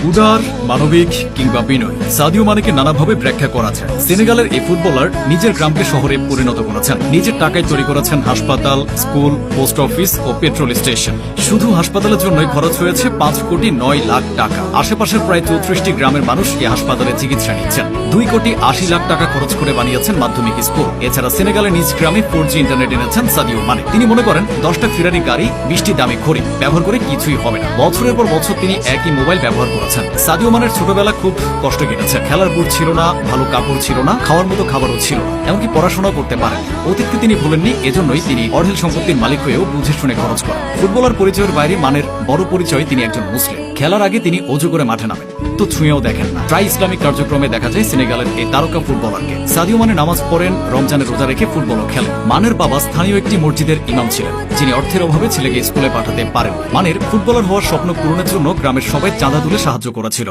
উদার, মানবিক কিংবা বিনয়ী, সাদিও মানেকে নানাভাবে ব্যাখ্যা করা যায়। সেনেগালের এই ফুটবলার নিজের গ্রামকে শহরে পরিণত করেছেন। নিজের টাকায় তৈরি করেছেন হাসপাতাল, স্কুল, পোস্ট অফিস ও পেট্রোল স্টেশন। শুধু হাসপাতালের জন্যই খরচ হয়েছে 5,09,00,000 টাকা। আশেপাশের প্রায় 34টি গ্রামের মানুষ এই হাসপাতালে চিকিৎসা নিচ্ছেন। 2,80,00,000 টাকা খরচ করে বানিয়েছেন মাধ্যমিক স্কুল। এছাড়া সেনেগালের নিজ গ্রামে 4G ইন্টারনেট এনেছেন সাদিও মানে। তিনি মনে করেন 10টা ফেরারি গাড়ি, 20টি দামি ঘড়ি ব্যবহার করে কিছুই হবে না। বছরের পর বছর তিনি একই মোবাইল ব্যবহার করেছেন। সাদিও মানের ছোটবেলা খুব কষ্ট কেটেছে। খেলার বুট ছিল না, ভালো কাপড় ছিল না, খাওয়ার মতো খাবারও ছিল না, এমনকি পড়াশোনাও করতে পারেন। অতীতকে তিনি ভুলেননি, এজন্যই তিনি অঢেল সম্পত্তির মালিক হয়েও বুঝে শুনে খরচ করেন। ফুটবলার পরিচয়ের বাইরে মানের বড় পরিচয় তিনি একজন মুসলিম। খেলার আগে তিনি অজু করে মাঠে নামেন, তো ছুঁয়েও দেখেন না। ট্রাই ইসলামিক কার্যক্রমে দেখা যায় সেনেগালের এই তারকা ফুটবলারকে। সাদিও মানে নামাজ পড়েন, রমজানের রোজা রেখে ফুটবলও খেলেন। মানের বাবা স্থানীয় একটি মসজিদের ইমাম ছিলেন, যিনি অর্থের অভাবে ছেলেকে স্কুলে পাঠাতে পারেন। মানের ফুটবলার হওয়ার স্বপ্ন পূরণের জন্য গ্রামের সবাই চাঁদা তুলে সাহায্য করেছিল।